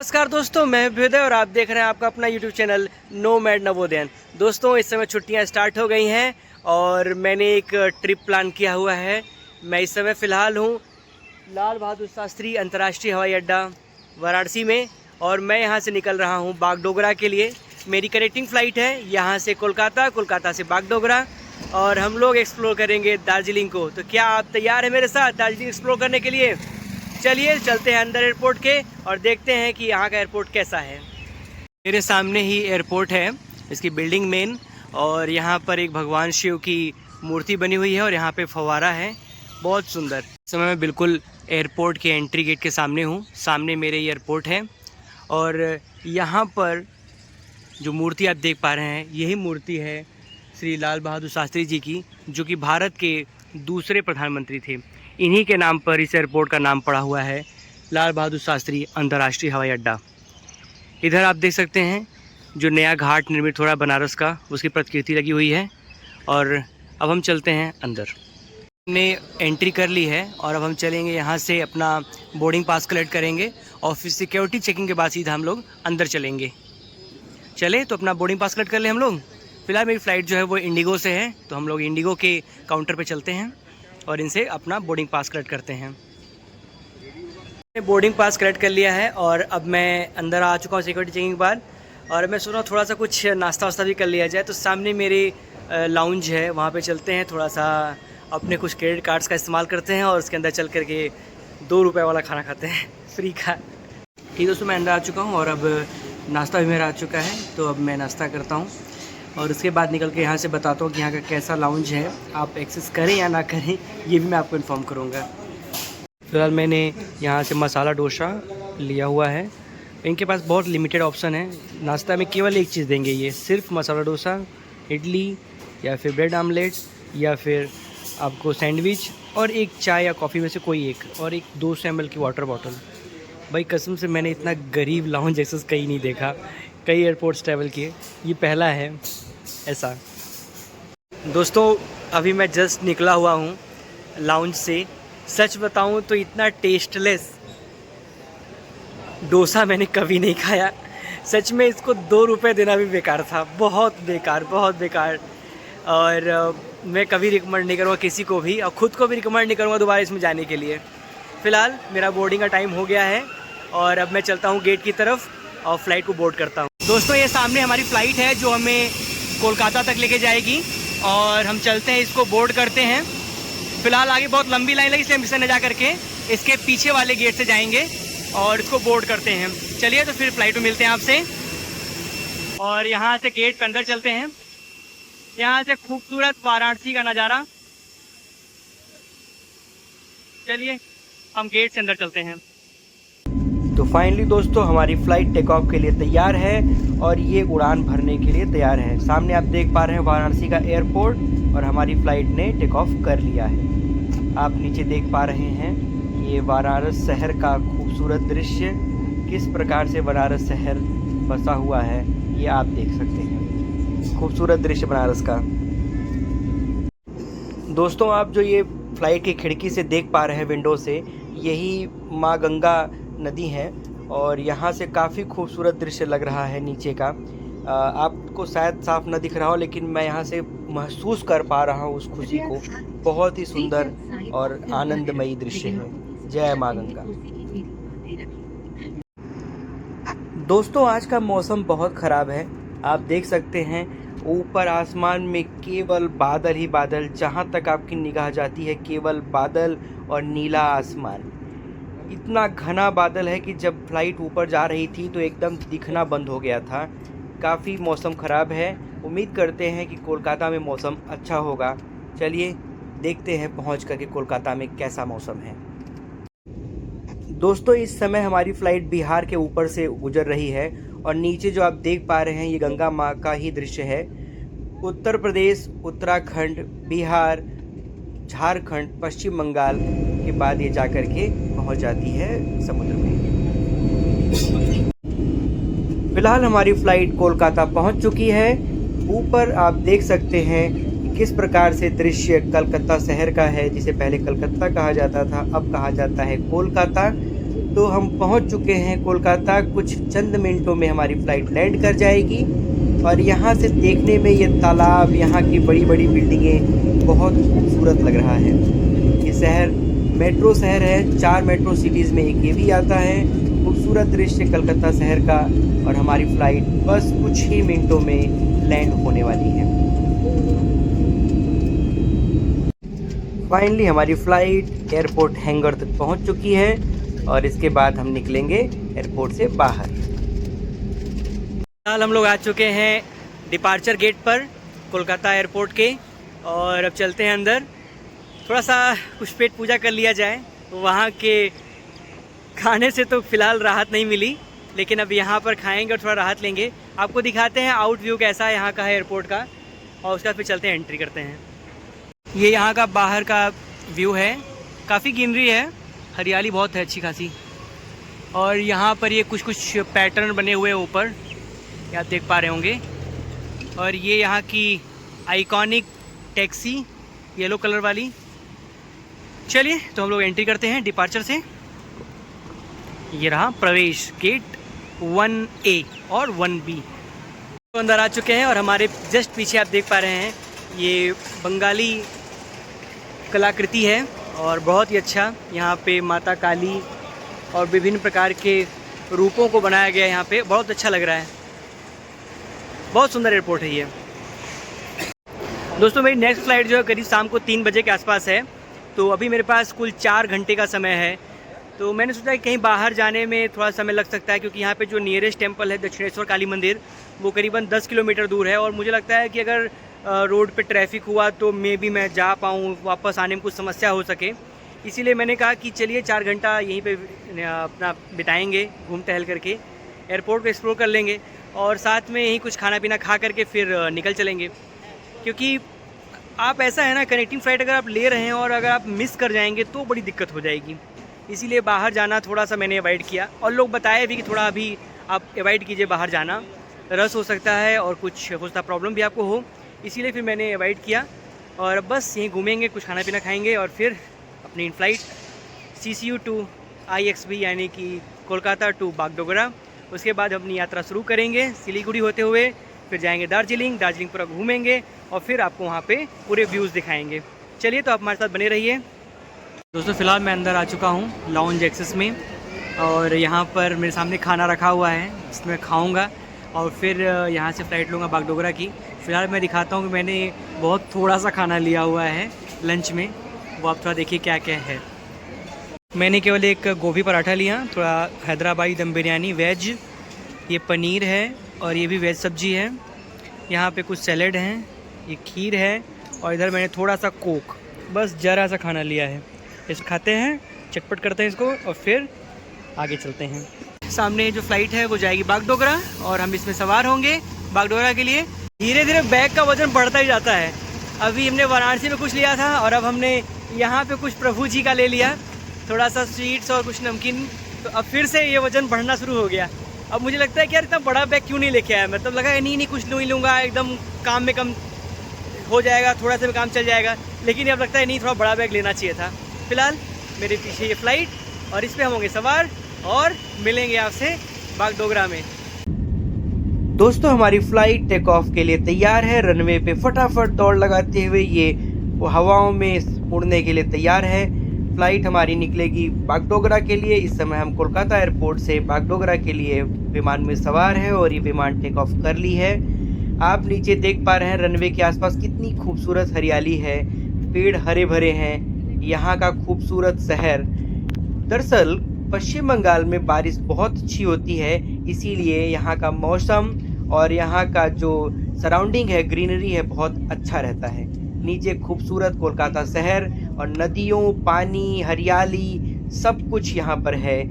नमस्कार दोस्तों, मैं भ्युदय और आप देख रहे हैं आपका अपना YouTube चैनल नोमैड नवोदयन। दोस्तों, इस समय छुट्टियां स्टार्ट हो गई हैं और मैंने एक ट्रिप प्लान किया हुआ है। मैं इस समय फ़िलहाल हूं लाल बहादुर शास्त्री अंतर्राष्ट्रीय हवाई अड्डा वाराणसी में और मैं यहां से निकल रहा हूं बागडोगरा के लिए। मेरी कनेक्टिंग फ़्लाइट है यहां से कोलकाता, कोलकाता से बागडोगरा और हम लोग एक्सप्लोर करेंगे दार्जिलिंग को। तो क्या आप तैयार हैं मेरे साथ दार्जिलिंग एक्सप्लोर करने के लिए? चलिए चलते हैं अंदर एयरपोर्ट के और देखते हैं कि यहाँ का एयरपोर्ट कैसा है। मेरे सामने ही एयरपोर्ट है, इसकी बिल्डिंग मेन, और यहाँ पर एक भगवान शिव की मूर्ति बनी हुई है और यहाँ पे फव्वारा है, बहुत सुंदर। इस समय मैं बिल्कुल एयरपोर्ट के एंट्री गेट के सामने हूँ। सामने मेरे एयरपोर्ट है और यहाँ पर जो मूर्ति आप देख पा रहे हैं यही मूर्ति है श्री लाल बहादुर शास्त्री जी की, जो कि भारत के दूसरे प्रधानमंत्री थे। इन्हीं के नाम पर इस एयरपोर्ट का नाम पड़ा हुआ है लाल बहादुर शास्त्री अंतर्राष्ट्रीय हवाई अड्डा। इधर आप देख सकते हैं जो नया घाट निर्मित हो रहा है बनारस का, उसकी प्रतिकृति लगी हुई है। और अब हम चलते हैं अंदर। हमने एंट्री कर ली है और अब हम चलेंगे यहाँ से, अपना बोर्डिंग पास कलेक्ट करेंगे और फिर सिक्योरिटी चेकिंग के बाद सीधा हम लोग अंदर चलेंगे। चले तो अपना बोर्डिंग पास कलेक्ट कर लें हम लोग। फ़िलहाल मेरी फ़्लाइट जो है वो इंडिगो से है, तो हम लोग इंडिगो के काउंटर पर चलते हैं और इनसे अपना बोर्डिंग पास कलेक्ट करते हैं। बोर्डिंग पास कलेक्ट कर लिया है और अब मैं अंदर आ चुका हूँ सिक्योरिटी चेकिंग के बाद। और मैं सोच रहा हूँ थोड़ा सा कुछ नाश्ता वास्ता भी कर लिया जाए, तो सामने मेरे लाउंज है, वहाँ पे चलते हैं। थोड़ा सा अपने कुछ क्रेडिट कार्ड्स का इस्तेमाल करते हैं और उसके अंदर चल करके 2 रुपये वाला खाना खाते हैं फ्री का। ठीक दोस्तों, मैं अंदर आ चुका हूँ और अब नाश्ता भी मेरा आ चुका है, तो अब मैं नाश्ता करता हूँ और उसके बाद निकल के यहाँ से बताता हूँ कि यहाँ का कैसा लाउंज है। आप एक्सेस करें या ना करें ये भी मैं आपको इन्फॉर्म करूँगा। फिलहाल मैंने यहाँ से मसाला डोसा लिया हुआ है। इनके पास बहुत लिमिटेड ऑप्शन है, नाश्ता में केवल एक चीज़ देंगे, ये सिर्फ मसाला डोसा, इडली या फिर ब्रेड आमलेट या फिर आपको सैंडविच और एक चाय या कॉफ़ी में से कोई एक, और एक 200 ml की वाटर बॉटल। भाई कसम से मैंने इतना गरीब लाउंज एक्सेस कहीं नहीं देखा, कई एयरपोर्ट्स ट्रैवल किए, ये पहला है ऐसा। दोस्तों, अभी मैं जस्ट निकला हुआ हूँ लाउंज से। सच बताऊँ तो इतना टेस्टलेस डोसा मैंने कभी नहीं खाया। सच में इसको 2 रुपये देना भी बेकार था, बहुत बेकार, बहुत बेकार। और मैं कभी रिकमेंड नहीं करूँगा किसी को भी, और ख़ुद को भी रिकमेंड नहीं करूँगा दोबारा इसमें जाने के लिए। फ़िलहाल मेरा बोर्डिंग का टाइम हो गया है और अब मैं चलता हूँ गेट की तरफ और फ़्लाइट को बोर्ड करता हूँ। दोस्तों, ये सामने हमारी फ़्लाइट है जो हमें कोलकाता तक लेके जाएगी और हम चलते हैं, इसको बोर्ड करते हैं। फ़िलहाल आगे बहुत लंबी लाइन लगी, इसलिए हम इसे न जा करके इसके पीछे वाले गेट से जाएंगे और इसको बोर्ड करते हैं। चलिए तो फिर फ़्लाइट में मिलते हैं आपसे। और यहाँ से गेट के अंदर चलते हैं। यहाँ से खूबसूरत वाराणसी का नज़ारा। चलिए हम गेट से अंदर चलते हैं। तो फाइनली दोस्तों, हमारी फ़्लाइट टेक ऑफ के लिए तैयार है और ये उड़ान भरने के लिए तैयार है। सामने आप देख पा रहे हैं वाराणसी का एयरपोर्ट और हमारी फ़्लाइट ने टेक ऑफ कर लिया है। आप नीचे देख पा रहे हैं ये वाराणसी शहर का खूबसूरत दृश्य, किस प्रकार से बनारस शहर बसा हुआ है ये आप देख सकते हैं। खूबसूरत दृश्य बनारस का। दोस्तों, आप जो ये फ़्लाइट की खिड़की से देख पा रहे हैं विंडो से, यही माँ गंगा नदी है और यहाँ से काफ़ी खूबसूरत दृश्य लग रहा है नीचे का। आपको शायद साफ न दिख रहा हो, लेकिन मैं यहाँ से महसूस कर पा रहा हूँ उस खुशी को। बहुत ही सुंदर और आनंदमयी दृश्य है। जय माँ गंगा। दोस्तों, आज का मौसम बहुत ख़राब है। आप देख सकते हैं ऊपर आसमान में केवल बादल ही बादल, जहाँ तक आपकी निगाह जाती है केवल बादल और नीला आसमान। इतना घना बादल है कि जब फ्लाइट ऊपर जा रही थी तो एकदम दिखना बंद हो गया था। काफ़ी मौसम ख़राब है। उम्मीद करते हैं कि कोलकाता में मौसम अच्छा होगा। चलिए देखते हैं पहुंच कर के कोलकाता में कैसा मौसम है। दोस्तों, इस समय हमारी फ़्लाइट बिहार के ऊपर से गुजर रही है और नीचे जो आप देख पा रहे हैं ये गंगा माँ का ही दृश्य है। उत्तर प्रदेश, उत्तराखंड, बिहार, झारखंड, पश्चिम बंगाल के बाद ये जा कर के पहुँच जाती है समुद्र में। फ़िलहाल हमारी फ़्लाइट कोलकाता पहुँच चुकी है। ऊपर आप देख सकते हैं कि किस प्रकार से दृश्य कलकत्ता शहर का है, जिसे पहले कलकत्ता कहा जाता था, अब कहा जाता है कोलकाता। तो हम पहुंच चुके हैं कोलकाता। कुछ चंद मिनटों में हमारी फ़्लाइट लैंड कर जाएगी और यहाँ से देखने में ये तालाब, यहाँ की बड़ी बड़ी बिल्डिंगें बहुत खूबसूरत लग रहा है। ये शहर मेट्रो शहर है, 4 मेट्रो सिटीज़ में एक ये भी आता है। खूबसूरत दृश्य कलकत्ता शहर का। और हमारी फ़्लाइट बस कुछ ही मिनटों में लैंड होने वाली है। फाइनली हमारी फ़्लाइट एयरपोर्ट हैंगर तक पहुंच चुकी है और इसके बाद हम निकलेंगे एयरपोर्ट से बाहर। फिलहाल हम लोग आ चुके हैं डिपार्चर गेट पर कोलकाता एयरपोर्ट के और अब चलते हैं अंदर। थोड़ा सा कुछ पेट पूजा कर लिया जाए। वहाँ के खाने से तो फ़िलहाल राहत नहीं मिली, लेकिन अब यहाँ पर खाएंगे और थोड़ा राहत लेंगे। आपको दिखाते हैं आउट व्यू कैसा है यहाँ का है एयरपोर्ट का, और उसके बाद फिर चलते हैं, एंट्री करते हैं। ये यहाँ का बाहर का व्यू है। काफ़ी ग्रीनरी है, हरियाली बहुत है अच्छी खासी। और यहाँ पर ये कुछ पैटर्न बने हुए हैं ऊपर, ये आप देख पा रहे होंगे। और ये यहाँ की आइकॉनिक टैक्सी येलो कलर वाली। चलिए तो हम लोग एंट्री करते हैं डिपार्चर से। ये रहा प्रवेश गेट 1A और 1B। तो अंदर आ चुके हैं और हमारे जस्ट पीछे आप देख पा रहे हैं ये बंगाली कलाकृति है और बहुत ही अच्छा। यहाँ पे माता काली और विभिन्न प्रकार के रूपों को बनाया गया है। यहाँ पे बहुत अच्छा लग रहा है। बहुत सुंदर एयरपोर्ट है ये। दोस्तों मेरी नेक्स्ट फ़्लाइट जो है करीब शाम को 3 बजे के आसपास है। तो अभी मेरे पास कुल 4 घंटे का समय है। तो मैंने सोचा कि कहीं बाहर जाने में थोड़ा समय लग सकता है, क्योंकि यहाँ पे जो नियरेस्ट टेंपल है दक्षिणेश्वर काली मंदिर, वो करीबन 10 किलोमीटर दूर है। और मुझे लगता है कि अगर रोड पे ट्रैफिक हुआ तो मे बी मैं जा पाऊँ, वापस आने में कुछ समस्या हो सके। इसीलिए मैंने कहा कि चलिए 4 घंटा यहीं पे अपना बिताएंगे, घूम टहल करके एयरपोर्ट को एक्सप्लोर कर लेंगे और साथ में यहीं कुछ खाना पीना खा करके फिर निकल चलेंगे। क्योंकि आप ऐसा है ना, कनेक्टिंग फ़्लाइट अगर आप ले रहे हैं और अगर आप मिस कर जाएंगे तो बड़ी दिक्कत हो जाएगी। इसीलिए बाहर जाना थोड़ा सा मैंने अवॉइड किया। और लोग बताए भी कि थोड़ा अभी आप अवॉइड कीजिए बाहर जाना, रस हो सकता है और कुछ हो सकता प्रॉब्लम भी आपको हो। इसीलिए फिर मैंने अवॉइड किया और बस यहीं घूमेंगे, कुछ खाना पीना खाएंगे और फिर अपनी फ़्लाइट CCU to IXB यानी कि कोलकाता टू बागडोगरा। उसके बाद अपनी यात्रा शुरू करेंगे सिलीगुड़ी होते हुए, फिर जाएंगे दार्जिलिंग पूरा घूमेंगे और फिर आपको वहाँ पे पूरे व्यूज़ दिखाएंगे। चलिए तो आप हमारे साथ बने रहिए। दोस्तों फ़िलहाल मैं अंदर आ चुका हूँ लाउंज एक्सेस में और यहाँ पर मेरे सामने खाना रखा हुआ है, इसमें खाऊँगा और फिर यहाँ से फ़्लाइट लूँगा बागडोगरा की। फ़िलहाल मैं दिखाता हूँ कि मैंने बहुत थोड़ा सा खाना लिया हुआ है लंच में, वो आप थोड़ा देखिए क्या क्या है। मैंने केवल एक गोभी पराठा लिया, थोड़ा हैदराबादी दम बिरयानी वेज, ये पनीर है और ये भी वेज सब्जी है। यहाँ पे कुछ सैलेड हैं, ये खीर है और इधर मैंने थोड़ा सा कोक, बस ज़रा सा खाना लिया है। इसको खाते हैं, चटपट करते हैं इसको और फिर आगे चलते हैं। सामने जो फ़्लाइट है वो जाएगी बागडोगरा और हम इसमें सवार होंगे बागडोगरा के लिए। धीरे धीरे बैग का वज़न बढ़ता ही जाता है। अभी हमने वाराणसी में कुछ लिया था और अब हमने यहाँ पे कुछ प्रभु जी का ले लिया, थोड़ा सा स्वीट्स और कुछ नमकीन। तो अब फिर से ये वज़न बढ़ना शुरू हो गया। अब मुझे लगता है कि यार इतना बड़ा बैग क्यों नहीं लेके आया। मतलब लगा नहीं कुछ नहीं लूँगा, एकदम काम में कम हो जाएगा, थोड़ा सा भी काम चल जाएगा। लेकिन अब लगता है नहीं, थोड़ा बड़ा बैग लेना चाहिए था। फिलहाल मेरे पीछे ये फ़्लाइट और इस पर हम होंगे सवार और मिलेंगे आपसे बागडोगरा में। दोस्तों हमारी फ़्लाइट टेक ऑफ के लिए तैयार है। रनवे पे फटाफट दौड़ लगाते हुए ये वो हवाओं में उड़ने के लिए तैयार है। फ़्लाइट हमारी निकलेगी बागडोगरा के लिए। इस समय हम कोलकाता एयरपोर्ट से बागडोगरा के लिए विमान में सवार है और ये विमान टेक ऑफ कर ली है। आप नीचे देख पा रहे हैं रनवे के आसपास कितनी खूबसूरत हरियाली है, पेड़ हरे भरे हैं। यहाँ का खूबसूरत शहर, दरअसल पश्चिम बंगाल में बारिश बहुत अच्छी होती है, इसीलिए यहाँ का मौसम और यहाँ का जो सराउंडिंग है, ग्रीनरी है, बहुत अच्छा रहता है। नीचे खूबसूरत कोलकाता शहर और नदियों, पानी, हरियाली सब कुछ यहाँ पर है।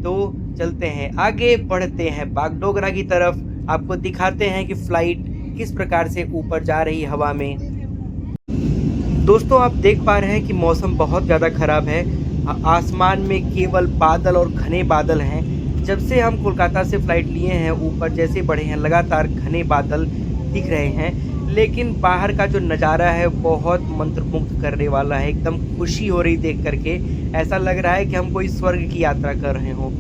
तो चलते हैं आगे, बढ़ते हैं बागडोगरा की तरफ। आपको दिखाते हैं कि फ़्लाइट किस प्रकार से ऊपर जा रही हवा में। दोस्तों आप देख पा रहे हैं कि मौसम बहुत ज़्यादा ख़राब है। आसमान में केवल बादल और घने बादल हैं। जब से हम कोलकाता से फ़्लाइट लिए हैं, ऊपर जैसे बढ़े हैं लगातार घने बादल दिख रहे हैं। लेकिन बाहर का जो नज़ारा है बहुत मंत्रमुग्ध करने वाला है। एकदम खुशी हो रही देख करके। ऐसा लग रहा है कि हम कोई स्वर्ग की यात्रा कर रहे हों।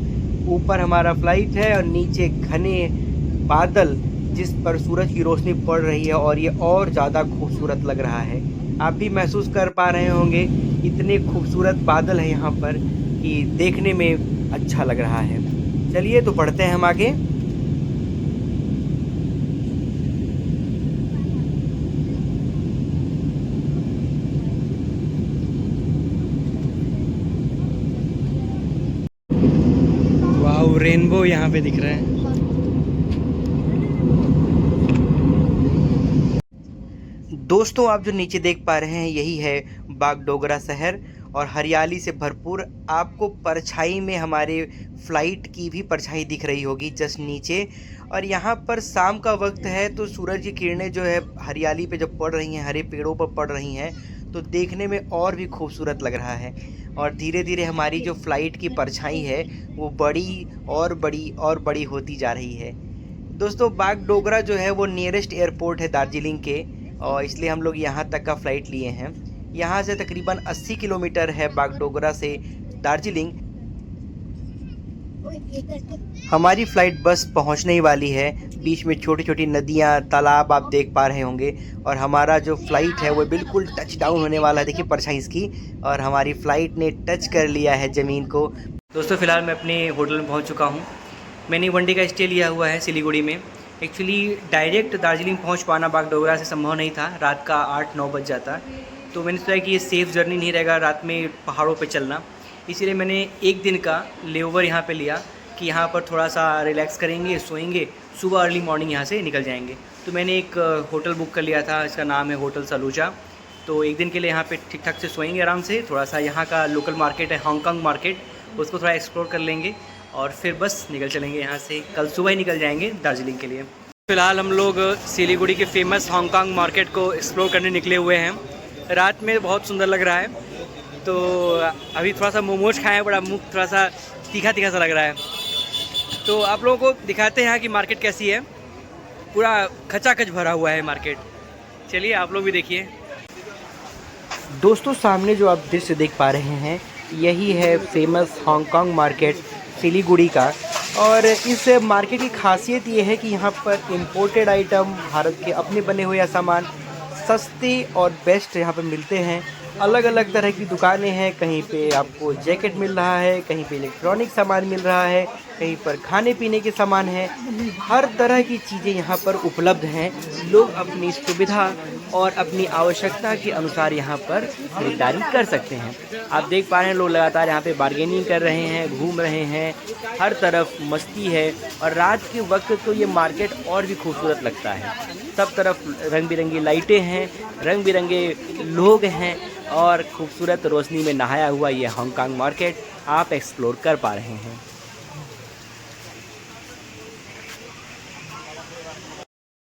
ऊपर हमारा फ्लाइट है और नीचे घने बादल जिस पर सूरज की रोशनी पड़ रही है और ये और ज़्यादा खूबसूरत लग रहा है। आप भी महसूस कर पा रहे होंगे इतने खूबसूरत बादल हैं यहाँ पर कि देखने में अच्छा लग रहा है। चलिए तो बढ़ते हैं हम आगे। वाह, रेनबो यहाँ पे दिख रहा है। दोस्तों, आप जो नीचे देख पा रहे हैं यही है बागडोगरा शहर और हरियाली से भरपूर। आपको परछाई में हमारे फ्लाइट की भी परछाई दिख रही होगी जस्ट नीचे। और यहाँ पर शाम का वक्त है तो सूरज की किरणें जो है हरियाली पे जब पड़ रही हैं, हरे पेड़ों पर पड़ रही हैं, तो देखने में और भी खूबसूरत लग रहा है। और धीरे धीरे हमारी जो फ्लाइट की परछाई है वो बड़ी और बड़ी और बड़ी होती जा रही है। दोस्तों, बागडोगरा जो है वो नियरेस्ट एयरपोर्ट है दार्जिलिंग के, और इसलिए हम लोग यहाँ तक का फ़्लाइट लिए हैं। यहाँ से तकरीबन 80 किलोमीटर है बागडोगरा से दार्जिलिंग। हमारी फ़्लाइट बस पहुँचने ही वाली है। बीच में छोटी छोटी नदियाँ, तालाब आप देख पा रहे होंगे। और हमारा जो फ़्लाइट है वो बिल्कुल टच डाउन होने वाला है। देखिए परछाई इसकी, और हमारी फ़्लाइट ने टच कर लिया है ज़मीन को। दोस्तों, फ़िलहाल मैं अपने होटल में पहुँच चुका हूँ। मैंने 1 डे का स्टे लिया हुआ है सिलीगुड़ी में। एक्चुअली डायरेक्ट दार्जिलिंग पहुंच पाना बागडोगरा से संभव नहीं था, रात का 8-9 बज जाता। तो मैंने सोचा कि ये सेफ़ जर्नी नहीं रहेगा रात में पहाड़ों पे चलना, इसीलिए मैंने 1 दिन का लेओवर यहाँ पे लिया कि यहाँ पर थोड़ा सा रिलैक्स करेंगे, सोएंगे, सुबह अर्ली मॉर्निंग यहाँ से निकल जाएंगे। तो मैंने एक होटल बुक कर लिया था, इसका नाम है होटल सलूजा। तो 1 दिन के लिए यहाँ पे ठीक ठाक से सोएंगे आराम से। थोड़ा सा यहाँ का लोकल मार्केट है हांगकांग मार्केट, उसको थोड़ा एक्सप्लोर कर लेंगे और फिर बस निकल चलेंगे यहाँ से। कल सुबह ही निकल जाएंगे दार्जिलिंग के लिए। फ़िलहाल हम लोग सिलीगुड़ी के फेमस हांगकांग मार्केट को एक्सप्लोर करने निकले हुए हैं। रात में बहुत सुंदर लग रहा है। तो अभी थोड़ा सा मोमोज खाएं, बड़ा मुँह थोड़ा सा तीखा तीखा सा लग रहा है। तो आप लोगों को दिखाते हैं यहाँ की मार्केट कैसी है। पूरा खचाखच भरा हुआ है मार्केट। चलिए आप लोग भी देखिए। दोस्तों, सामने जो आप दृश्य देख पा रहे हैं यही है फेमस हांगकांग मार्केट सिलीगुड़ी का। और इस मार्केट की खासियत ये है कि यहाँ पर इम्पोर्टेड आइटम, भारत के अपने बने हुए सामान सस्ते और बेस्ट यहाँ पर मिलते हैं। अलग अलग तरह की दुकानें हैं, कहीं पे आपको जैकेट मिल रहा है, कहीं पे इलेक्ट्रॉनिक सामान मिल रहा है, कहीं पर खाने पीने के सामान हैं। हर तरह की चीज़ें यहाँ पर उपलब्ध हैं। लोग अपनी सुविधा और अपनी आवश्यकता के अनुसार यहाँ पर खरीदारी कर सकते हैं। आप देख पा रहे हैं लोग लगातार यहाँ पे बार्गेनिंग कर रहे हैं, घूम रहे हैं, हर तरफ मस्ती है। और रात के वक्त तो ये मार्केट और भी खूबसूरत लगता है। सब तरफ रंग बिरंगी लाइटें हैं, रंग बिरंगे लोग हैं और खूबसूरत रोशनी में नहाया हुआ ये हांगकांग मार्केट आप एक्सप्लोर कर पा रहे हैं।